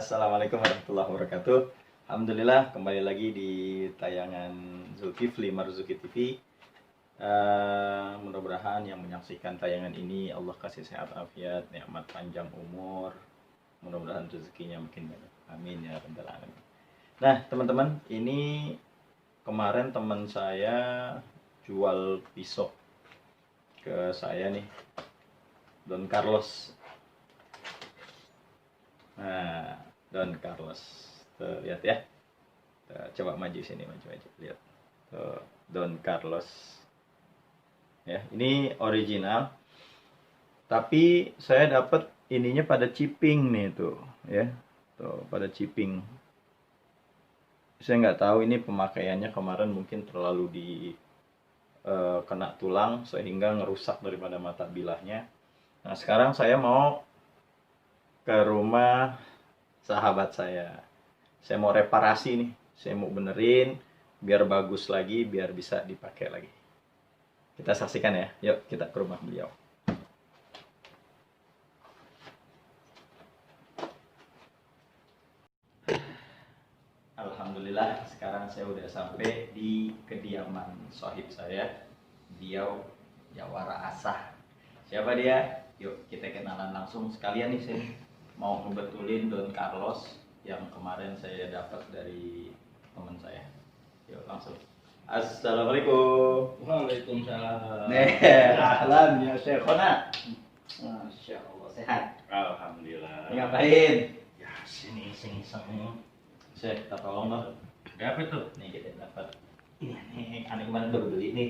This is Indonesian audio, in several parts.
Assalamualaikum warahmatullahi wabarakatuh. Alhamdulillah kembali lagi di tayangan Zulkifli Marzuki TV. Mudah-mudahan yang menyaksikan tayangan ini Allah kasih sehat afiat, nikmat panjang umur. Mudah-mudahan rezekinya makin banyak. Amin ya rabbal alamin. Nah, teman-teman, ini kemarin teman saya jual pisau ke saya nih. Don Carlos. Nah, Don Carlos. Tuh, lihat ya. Tuh, coba maju sini, maju. Lihat. Tuh, Don Carlos. Ya, ini original. Tapi saya dapat ininya pada chipping nih tuh, ya. Tuh, pada chipping. Saya nggak tahu ini pemakaiannya kemarin mungkin terlalu kena tulang sehingga ngerusak daripada mata bilahnya. Nah, sekarang saya mau ke rumah sahabat saya. Saya mau reparasi nih. Saya mau benerin biar bagus lagi, biar bisa dipakai lagi. Kita saksikan ya. Yuk kita ke rumah beliau. Alhamdulillah sekarang saya udah sampai di kediaman sahib saya. Beliau Jawara Asah. Siapa dia? Yuk kita kenalan langsung sekalian nih, saya mau ngebetulin Don Carlos yang kemarin saya dapat dari teman saya. Yuk langsung. Assalamualaikum. Waalaikumsalam. Ahlan ya Syekhona. Masya Allah, sehat. Alhamdulillah. Ini ngapain? Ya sini iseng-iseng. Syekh, kita tolong dong. Apa itu? Nih kita dapat. Ini nih, aneh kemarin baru beli nih.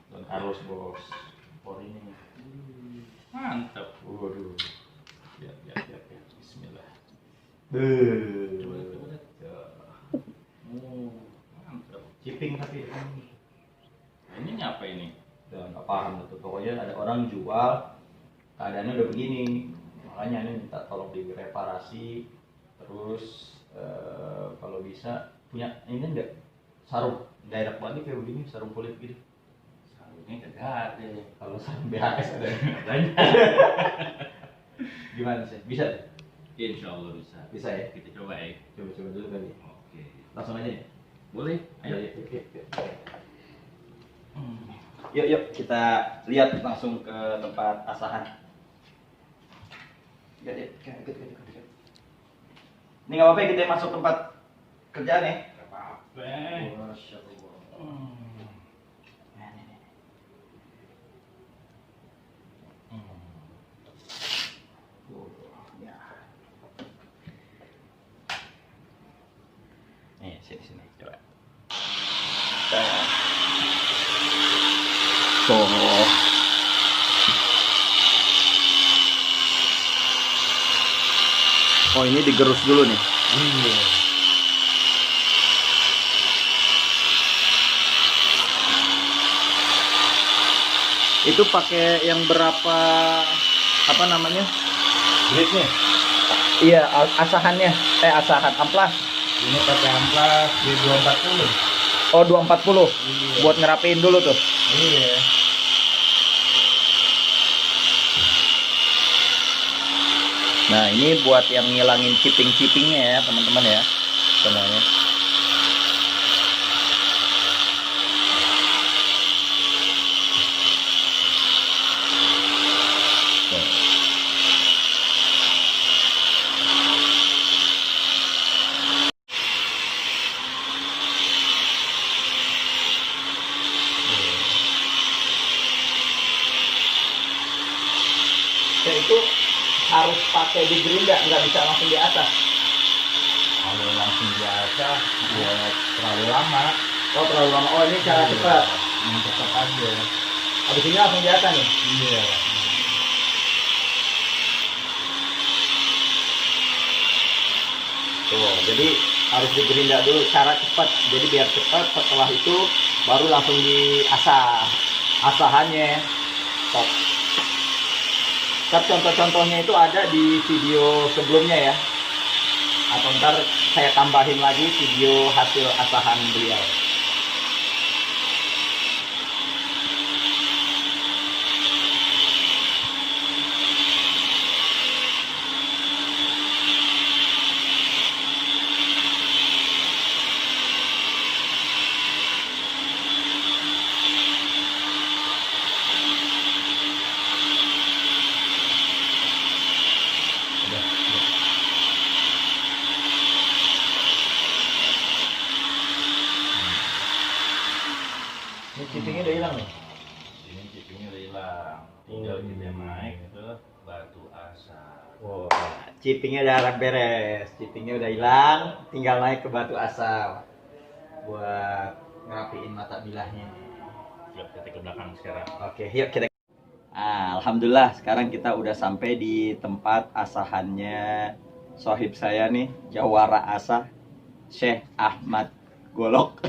Don Carlos bos. Por ini. Mantap. Waduh. Ya. Bismillah. Coba. Mantap. Chipping tapi Ini apa ini? udah nggak paham tuh. Pokoknya ada orang jual, keadaannya udah begini. Makanya ini minta tolong direparasi. Terus kalau bisa punya ini enggak sarung. Nggak enak banget kayak begini, sarung kulit gitu. Sarungnya kagak ada. Kalau sarung BHS ada. Banyak. Gimana sih? Bisa? Insya Allah bisa. Bisa ya? Kita coba ya. Coba dulu kali. Oke. Langsung aja ya. Boleh. Ayo. Yuk kita lihat langsung ke tempat asahan. Ikut. Ini nggak apa-apa kita masuk tempat kerjaan ya. Gak apa-apa. Masya Allah. Nih. Ya. Nih sini coba. Oh ini digerus dulu nih. Iya. Itu pakai yang berapa apa namanya? Grade-nya? Iya, asahannya. Asahan amplas. Ini pakai amplas di 240. Oh, 240. Iya. Buat ngerapiin dulu tuh. Iya. Nah, ini buat yang ngilangin chipping-chippingnya ya, teman-teman ya. Semuanya. Itu harus pakai di gerinda, nggak bisa langsung di atas. Kalau langsung biasa, ya terlalu lama. Oh, terlalu lama. Oh, ini cara cepat. Yang cepat aja. Habis ini langsung di atas nih. Iya. Tuh, jadi harus di gerinda dulu cara cepat. Jadi biar cepat, setelah itu baru langsung diasah. Asahannya. Top. Contoh-contohnya itu ada di video sebelumnya ya. Atau ntar saya tambahin lagi video hasil asahan beliau. chippingnya udah hilang nih. Ini chippingnya udah hilang. Tinggal kita naik ke batu asap. Wah, chippingnya udah beres, chippingnya udah hilang, tinggal naik ke batu asap buat ngerapiin mata bilahnya. Yuk kita ke belakang sekarang. Oke, yuk kita. Alhamdulillah, sekarang kita udah sampai di tempat asahannya sohib saya nih, jawara asah, Syekh Ahmad Golok.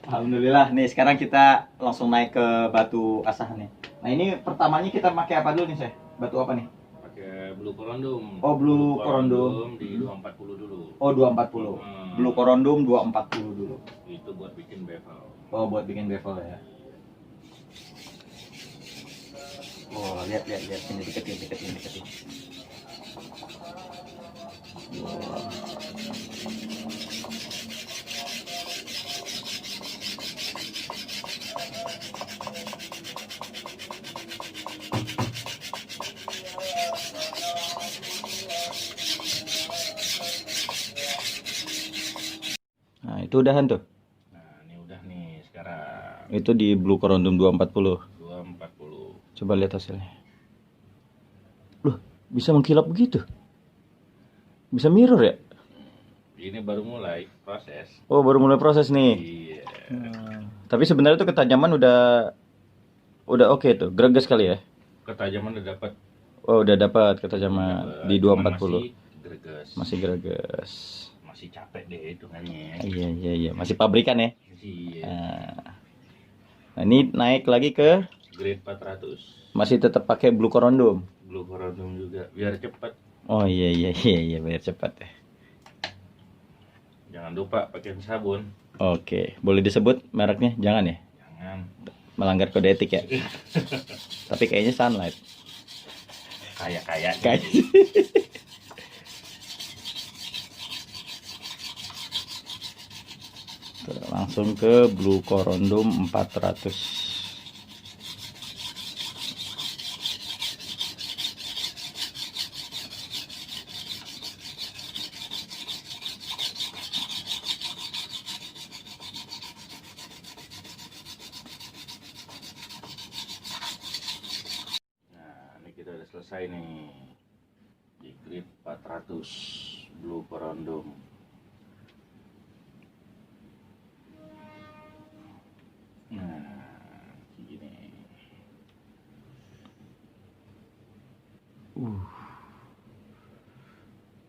Alhamdulillah, nih sekarang kita langsung naik ke batu asahannya. Nah ini pertamanya kita pakai apa dulu nih, Syekh? Batu apa nih? Pakai blue corundum. Oh, blue corundum. Di 240 dulu. Oh, 240. Blue corundum 240 dulu. Itu buat bikin bevel. Oh, buat bikin bevel ya. Oh, lihat sini deketin. Wow. Nah, itu udahan tuh. Nah, ini udah nih sekarang. Itu di blue corundum 240. 240. Coba lihat hasilnya. Loh, bisa mengkilap begitu? Bisa mirror ya? Ini baru mulai proses. Oh, baru mulai proses nih. Iya. Tapi sebenarnya tuh ketajaman udah oke tuh, greges kali ya. Ketajaman udah dapat. Oh, udah dapat ketajaman di 240. Masih greges. Masih greges. Masih capek deh hitungannya. Iya, masih pabrikan ya. Iya. Nah, ini naik lagi ke Grade 400. masih tetap pakai blue corundum. Blue corundum juga biar cepat. Oh iya, biar cepat ya. Jangan lupa pakai sabun. Oke, boleh disebut mereknya? Jangan ya? Jangan. Melanggar kode etik ya. Tapi kayaknya Sunlight. Kayak. Tuh, langsung ke blue corundum 400. Kita udah selesai nih di grade 400 blue corundum. Nah, gini.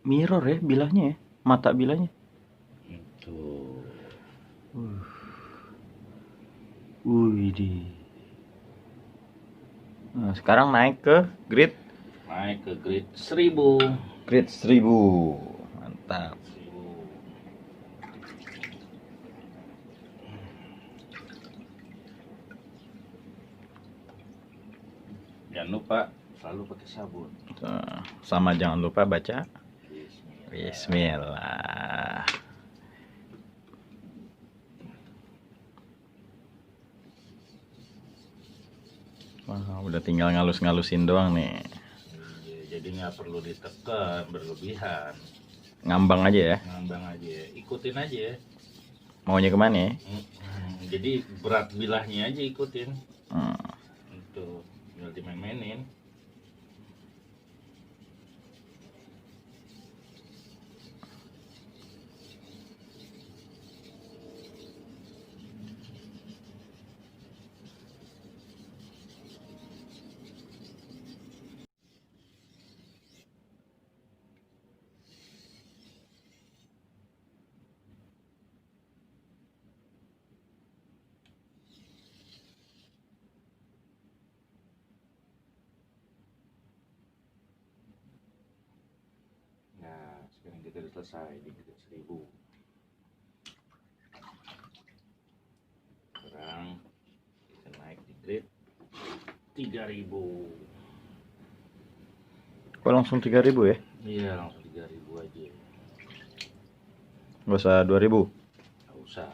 Mirror ya bilahnya ya, mata bilahnya. Itu. Wih. Nah, sekarang naik ke grid 1000. Grid 1000. Mantap. 1000. Jangan lupa selalu pakai sabun. Tuh, sama jangan lupa baca Bismillah. Bismillah. Wah, udah tinggal ngalus-ngalusin doang nih. Iya, jadi nggak perlu ditekan berlebihan. Ngambang aja ya. Ngambang aja, ikutin aja. Maunya kemana ya? Jadi berat bilahnya aja ikutin. Hmm. Itu tinggal dimain-mainin. Nah, sekarang kita udah selesai di grade 1000. Sekarang kita naik di grade 3000. Kok langsung 3000 ya? Iya, langsung 3000 aja. Gak usah 2000. Nggak usah.